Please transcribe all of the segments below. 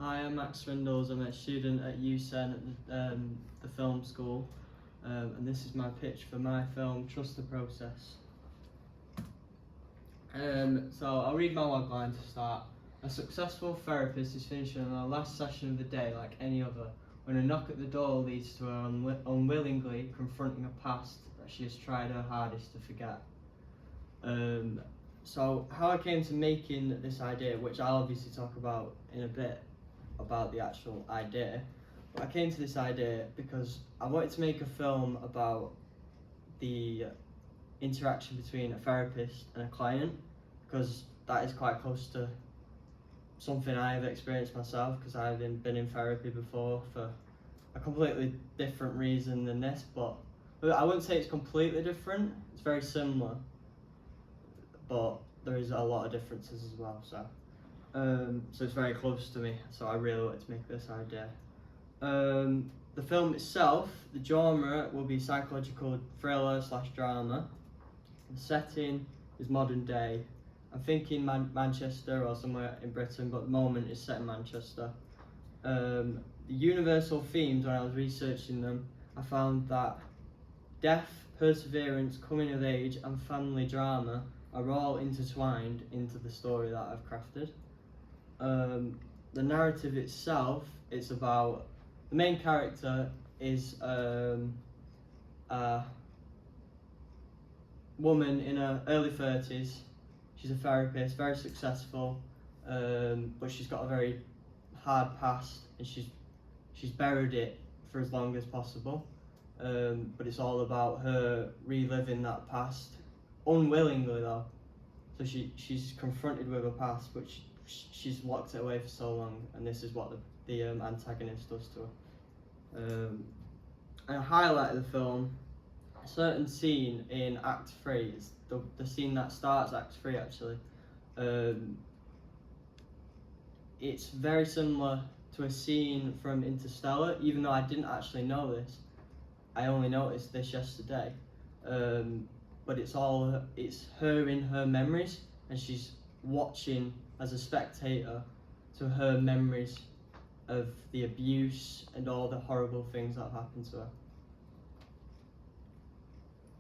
Hi, I'm Max Swindles. I'm a student at USEN at the film school, and this is my pitch for my film, Trust the Process. So I'll read my logline to start. A successful therapist is finishing the last session of the day like any other, when a knock at the door leads to her unwillingly confronting a past that she has tried her hardest to forget. So how I came to making this idea, which I'll obviously talk about in a bit, about the actual idea, but I came to this idea because I wanted to make a film about the interaction between a therapist and a client, because that is quite close to something I have experienced myself, because I've been in therapy before for a completely different reason than this, but I wouldn't say it's completely different. It's very similar, but there is a lot of differences as well, so it's very close to me, so I really wanted to make this idea. The film itself, the genre will be psychological thriller / drama. The setting is modern day. I'm thinking Manchester or somewhere in Britain, but at the moment it's set in Manchester. The universal themes, when I was researching them, I found that death, perseverance, coming of age and family drama are all intertwined into the story that I've crafted. The narrative itself, it's about, the main character is a woman in her early 30s. She's a therapist, very successful, but she's got a very hard past, and she's buried it for as long as possible. But it's all about her reliving that past, unwillingly though. So she's confronted with her past, but she's locked it away for so long, and this is what the antagonist does to her. And a highlight of the film, a certain scene in Act 3, it's the scene that starts Act 3 actually. It's very similar to a scene from Interstellar, even though I didn't actually know this. I only noticed this yesterday. But it's her in her memories, and she's watching as a spectator to her memories of the abuse and all the horrible things that have happened to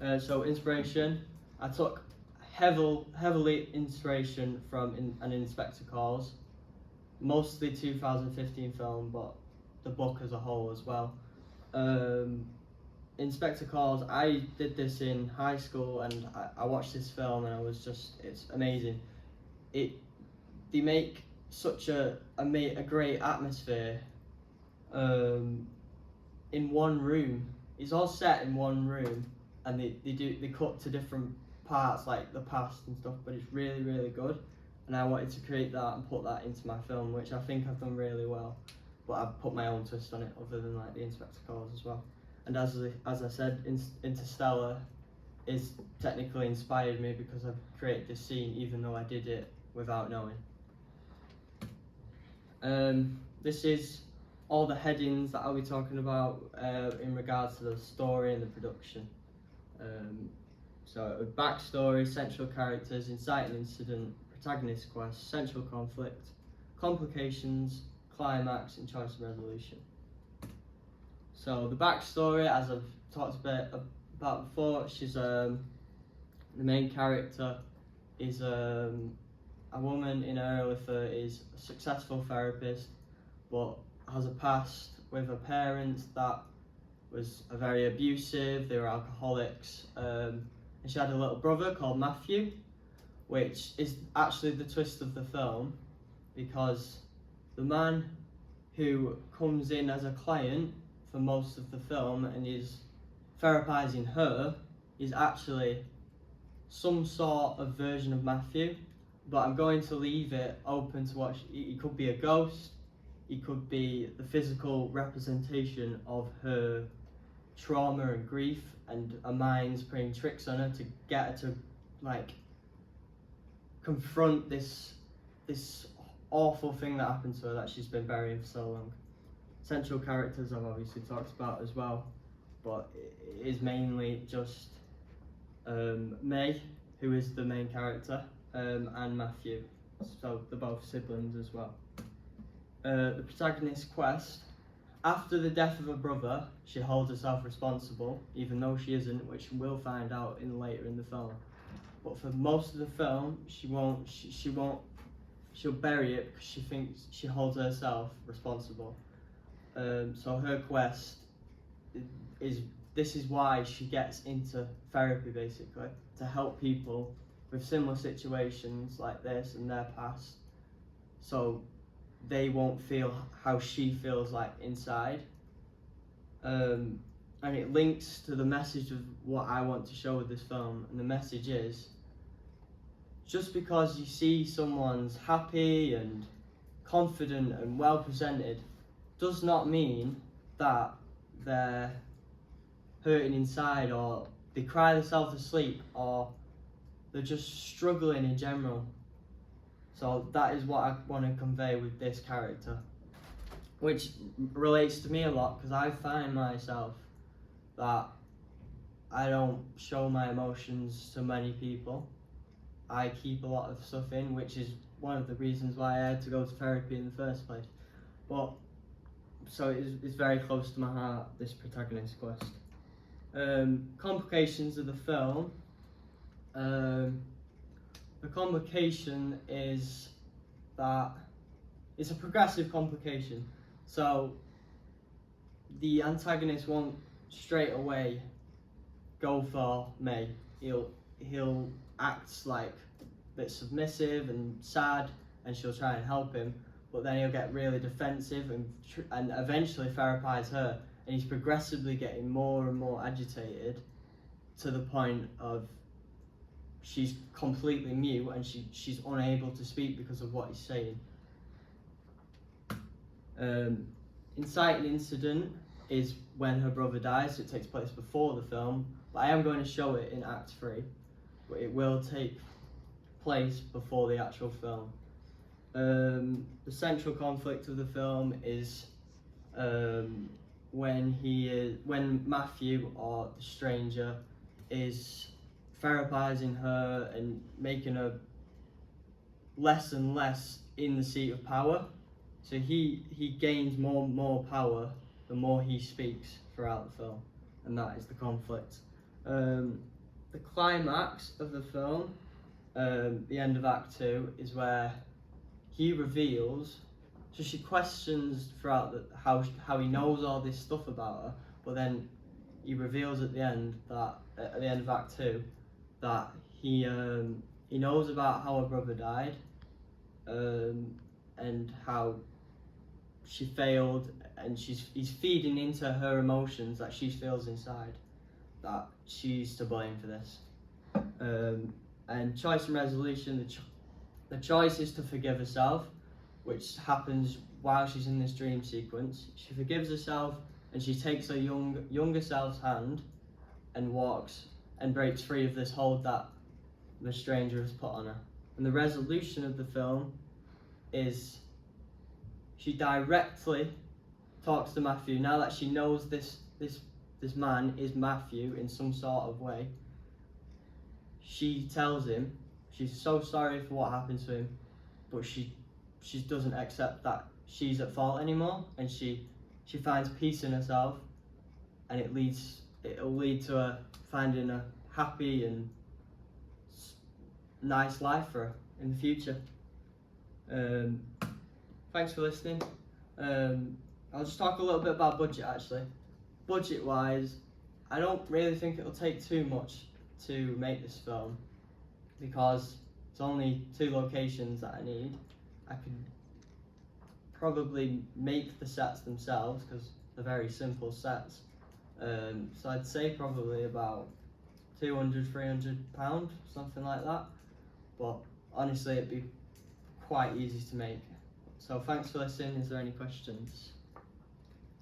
her. So inspiration, I took heavily inspiration from an Inspector Calls, mostly 2015 film, but the book as a whole as well. Inspector Calls, I did this in high school, and I watched this film and it's amazing. They make such a great atmosphere in one room. It's all set in one room, and they cut to different parts like the past and stuff, but it's really, really good. And I wanted to create that and put that into my film, which I think I've done really well. But I've put my own twist on it, other than like the Inspector Calls as well. And as I said, Interstellar is technically inspired me, because I've created this scene even though I did it without knowing. This is all the headings that I'll be talking about in regards to the story and the production. So backstory, central characters, inciting incident, protagonist quest, central conflict, complications, climax, and choice of resolution. So the backstory, as I've talked a bit about before, she's the main character is a woman in her early 30s, a successful therapist, but has a past with her parents that was very abusive. They were alcoholics, and she had a little brother called Matthew, which is actually the twist of the film, because the man who comes in as a client for most of the film and is therapizing her is actually some sort of version of Matthew, but I'm going to leave it open to what he could be a ghost, he could be the physical representation of her trauma and grief, and a mind's playing tricks on her to get her to like confront this awful thing that happened to her that she's been burying for so long. Central characters I've obviously talked about as well, but it is mainly just May, who is the main character, and Matthew, so they're both siblings as well. The protagonist's quest. After the death of her brother, she holds herself responsible, even though she isn't, which we'll find out later in the film. But for most of the film, she'll bury it because she thinks she holds herself responsible. So her quest this is why she gets into therapy, basically, to help people with similar situations like this in their past, so they won't feel how she feels like inside. And it links to the message of what I want to show with this film, and the message is, just because you see someone's happy and confident and well presented does not mean that they're hurting inside, or they cry themselves to sleep, or they're just struggling in general. So that is what I want to convey with this character, which relates to me a lot, because I find myself that I don't show my emotions to many people. I keep a lot of stuff in, which is one of the reasons why I had to go to therapy in the first place. But so it's very close to my heart, this protagonist's quest. Complications of the film. The complication is that it's a progressive complication. So the antagonist won't straight away go for May. He'll act like a bit submissive and sad, and she'll try and help him. But then he'll get really defensive and eventually therapize her. And he's progressively getting more and more agitated to the point of she's completely mute and she's unable to speak because of what he's saying. Inciting incident is when her brother dies, so it takes place before the film, but I am going to show it in Act 3, but it will take place before the actual film. The central conflict of the film is when Matthew, or the stranger, is therapizing her and making her less and less in the seat of power. So he gains more and more power the more he speaks throughout the film, and that is the conflict. The climax of the film, the end of Act 2, is where he reveals. So she questions throughout how he knows all this stuff about her, but then he reveals at the end of Act 2 that he knows about how her brother died, and how she failed, and he's feeding into her emotions that she feels inside, that she's to blame for this. And choice and resolution, the choice is to forgive herself, which happens while she's in this dream sequence. She forgives herself, and she takes her younger self's hand and walks and breaks free of this hold that the stranger has put on her. And the resolution of the film is she directly talks to Matthew. Now that she knows this man is Matthew in some sort of way, she tells him she's so sorry for what happened to him, but she doesn't accept that she's at fault anymore, and she finds peace in herself, and it'll lead to her finding a happy and nice life for her in the future. Thanks for listening. I'll just talk a little bit about budget, actually. Budget wise, I don't really think it'll take too much to make this film, because it's only 2 locations that I need. I could probably make the sets themselves because they're very simple sets. So I'd say probably about £200-300, something like that. But honestly, it'd be quite easy to make. So thanks for listening. Is there any questions?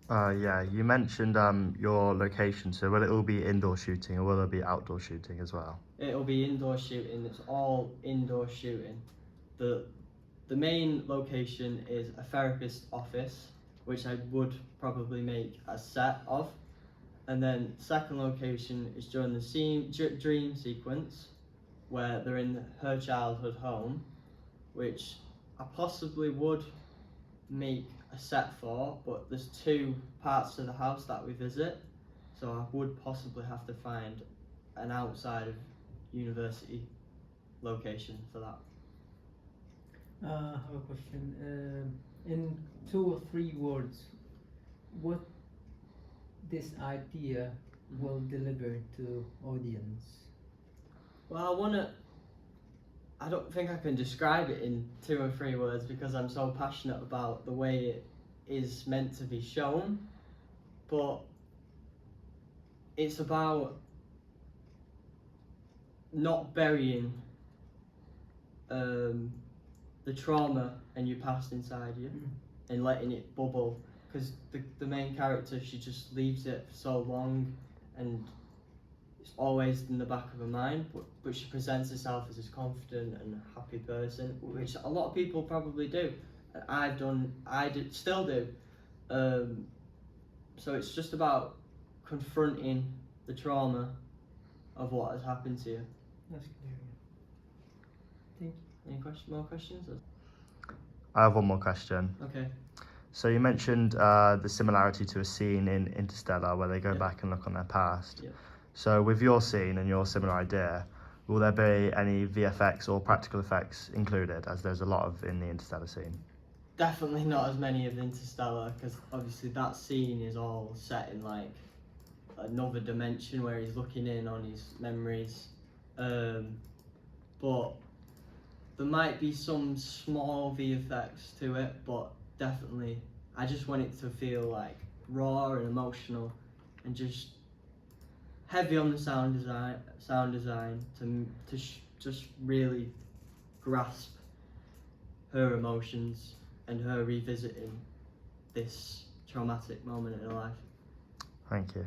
Yeah, you mentioned your location, so will it all be indoor shooting or will there be outdoor shooting as well? It'll be indoor shooting. It's all indoor shooting. The main location is a therapist's office, which I would probably make a set of. And then second location is during the dream sequence, where they're in her childhood home, which I possibly would make a set for, but there's 2 parts to the house that we visit, so I would possibly have to find an outside of university location for that. I have a question. In 2 or 3 words, what this idea will deliver to audience? Well, I don't think I can describe it in 2 or 3 words because I'm so passionate about the way it is meant to be shown, but it's about not burying the trauma and your past inside you and letting it bubble, because the main character, she just leaves it for so long and it's always in the back of her mind, but she presents herself as this confident and happy person, which a lot of people probably do, and still do. So it's just about confronting the trauma of what has happened to you. That's clear. Thank you. Any more questions? I have one more question. Okay. So you mentioned the similarity to a scene in Interstellar where they go Yeah. back and look on their past. Yeah. So with your scene and your similar idea, will there be any VFX or practical effects included, as there's a lot of in the Interstellar scene? Definitely not as many of Interstellar, because obviously that scene is all set in like another dimension where he's looking in on his memories. But there might be some small VFX to it, but definitely I just want it to feel like raw and emotional and just heavy on the sound design to just really grasp her emotions and her revisiting this traumatic moment in her life. Thank you.